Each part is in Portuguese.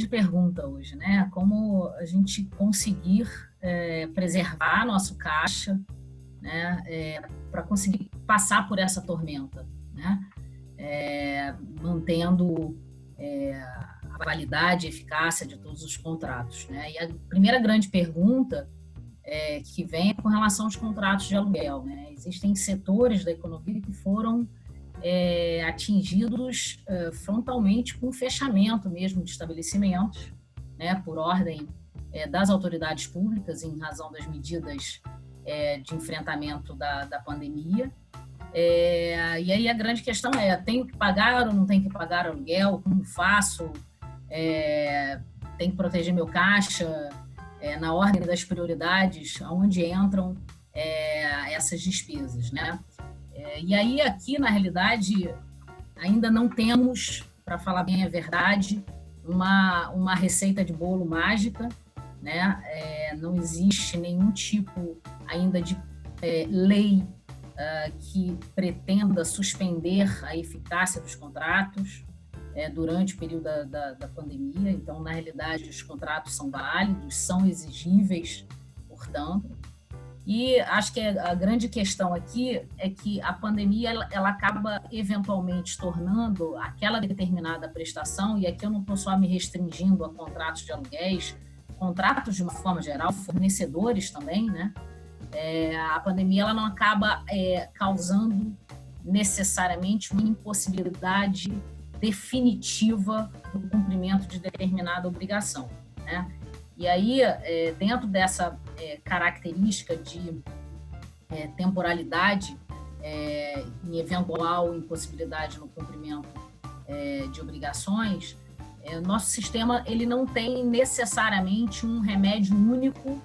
pergunta hoje, né? Como a gente conseguir preservar nosso caixa, né? Para conseguir passar por essa tormenta, né? Mantendo a validade e eficácia de todos os contratos, né? E a primeira grande pergunta que vem é com relação aos contratos de aluguel, né? Existem setores da economia que foram atingidos frontalmente com o fechamento mesmo de estabelecimentos, né, por ordem das autoridades públicas em razão das medidas de enfrentamento da pandemia. E aí a grande questão é, tenho que pagar ou não tenho que pagar aluguel? Como faço? Tenho que proteger meu caixa? Na ordem das prioridades, aonde entram essas despesas, né? E aí, aqui, na realidade, ainda não temos, para falar bem a verdade, uma receita de bolo mágica, né? Não existe nenhum tipo ainda de lei que pretenda suspender a eficácia dos contratos durante o período da pandemia. Então, na realidade, os contratos são válidos, são exigíveis, portanto. E acho que a grande questão aqui é que a pandemia ela acaba eventualmente tornando aquela determinada prestação, e aqui eu não estou só me restringindo a contratos de aluguéis, contratos de uma forma geral, fornecedores também, né? A pandemia ela não acaba causando necessariamente uma impossibilidade definitiva do cumprimento de determinada obrigação, né? E aí, dentro dessa característica de temporalidade em eventual impossibilidade no cumprimento de obrigações, nosso sistema ele não tem necessariamente um remédio único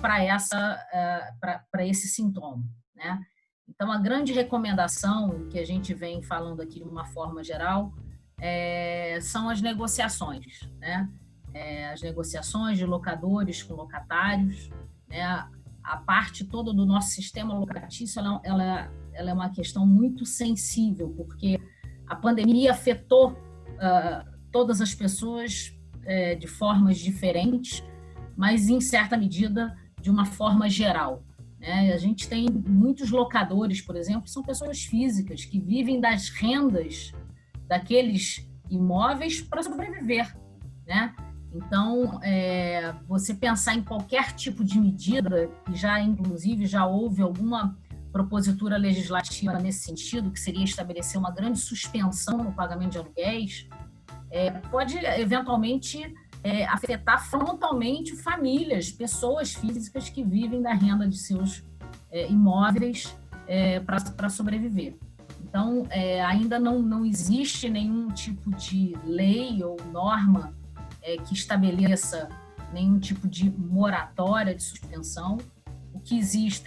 para esse sintoma, né? Então, a grande recomendação que a gente vem falando aqui de uma forma geral são as negociações, né? As negociações de locadores com locatários, né? A parte toda do nosso sistema locatício ela é uma questão muito sensível, porque a pandemia afetou todas as pessoas de formas diferentes, mas em certa medida de uma forma geral, né? A gente tem muitos locadores, por exemplo, que são pessoas físicas que vivem das rendas daqueles imóveis para sobreviver, né? Então, você pensar em qualquer tipo de medida, e inclusive já houve alguma propositura legislativa nesse sentido, que seria estabelecer uma grande suspensão no pagamento de aluguéis, pode eventualmente afetar frontalmente famílias, pessoas físicas que vivem da renda de seus imóveis para sobreviver. Então, ainda não existe nenhum tipo de lei ou norma que estabeleça nenhum tipo de moratória de suspensão. O que existe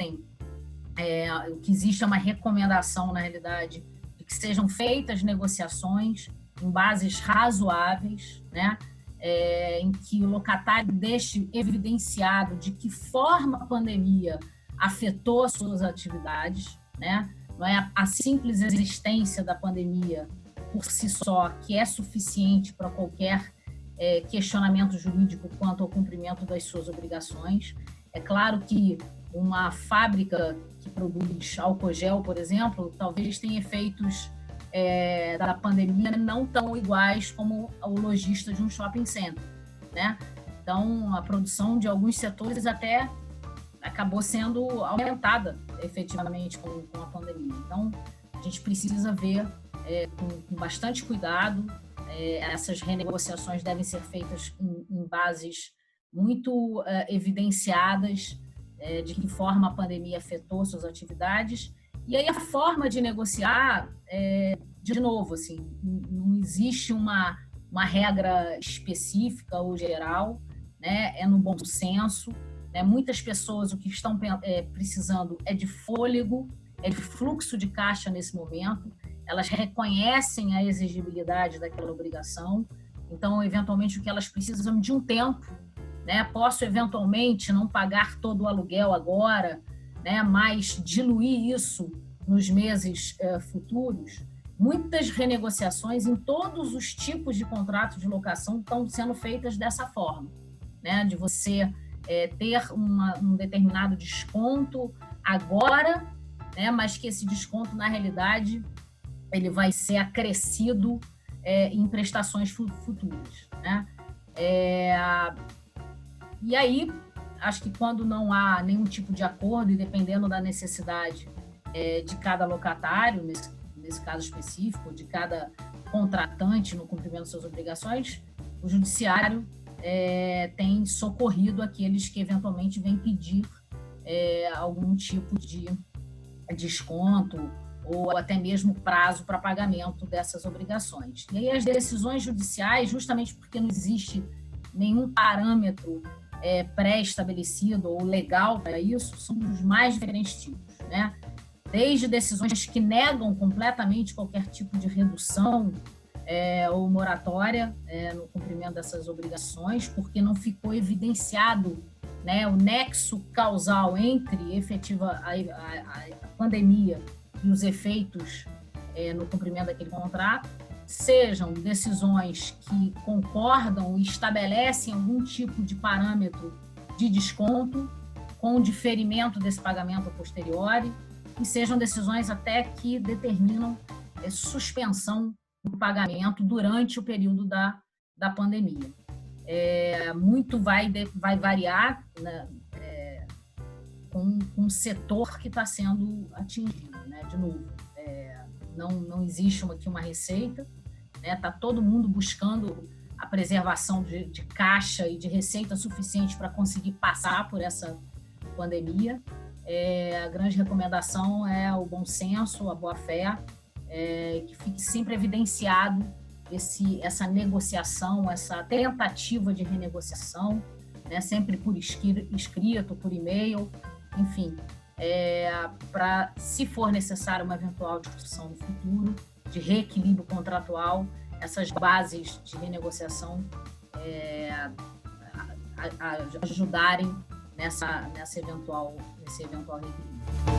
é uma recomendação, na realidade, de que sejam feitas negociações em bases razoáveis, né? Em que o locatário deixe evidenciado de que forma a pandemia afetou as suas atividades, né? Não é a simples existência da pandemia por si só que é suficiente para qualquer questionamento jurídico quanto ao cumprimento das suas obrigações. É claro que uma fábrica que produz álcool gel, por exemplo, talvez tenha efeitos da pandemia não tão iguais como o lojista de um shopping center, né? Então, a produção de alguns setores até acabou sendo aumentada efetivamente com a pandemia. Então, a gente precisa ver com bastante cuidado. Essas renegociações devem ser feitas em bases muito evidenciadas de que forma a pandemia afetou suas atividades. E aí a forma de negociar, de novo, assim, não existe uma regra específica ou geral, né? É no bom senso, né? Muitas pessoas o que estão precisando é de fôlego, é de fluxo de caixa nesse momento. Elas reconhecem a exigibilidade daquela obrigação, então, eventualmente, o que elas precisam de um tempo, né? Posso, eventualmente, não pagar todo o aluguel agora, né? Mas diluir isso nos meses futuros. muitas renegociações em todos os tipos de contratos de locação estão sendo feitas dessa forma, né? De você ter um determinado desconto agora, né? Mas que esse desconto, na realidade, ele vai ser acrescido em prestações futuras, né? E aí, acho que quando não há nenhum tipo de acordo, e dependendo da necessidade de cada locatário, nesse caso específico, de cada contratante no cumprimento de suas obrigações, o judiciário tem socorrido aqueles que eventualmente vêm pedir algum tipo de desconto ou até mesmo prazo para pagamento dessas obrigações. E aí as decisões judiciais, justamente porque não existe nenhum parâmetro pré-estabelecido ou legal para isso, são dos mais diferentes tipos, né? Desde decisões que negam completamente qualquer tipo de redução ou moratória no cumprimento dessas obrigações, porque não ficou evidenciado, né, o nexo causal entre efetiva a pandemia e os efeitos no cumprimento daquele contrato, sejam decisões que concordam e estabelecem algum tipo de parâmetro de desconto com diferimento desse pagamento a posteriori, e sejam decisões até que determinam suspensão do pagamento durante o período da pandemia. Muito vai variar, né, com o setor que está sendo atingido, né? De novo, não existe aqui uma receita, né? Está todo mundo buscando a preservação de caixa e de receita suficiente para conseguir passar por essa pandemia. A grande recomendação é o bom senso, a boa-fé, que fique sempre evidenciado essa negociação, essa tentativa de renegociação, né? Sempre por escrito, por e-mail, enfim, para, se for necessário, uma eventual discussão no futuro de reequilíbrio contratual, essas bases de renegociação ajudarem nesse eventual reequilíbrio.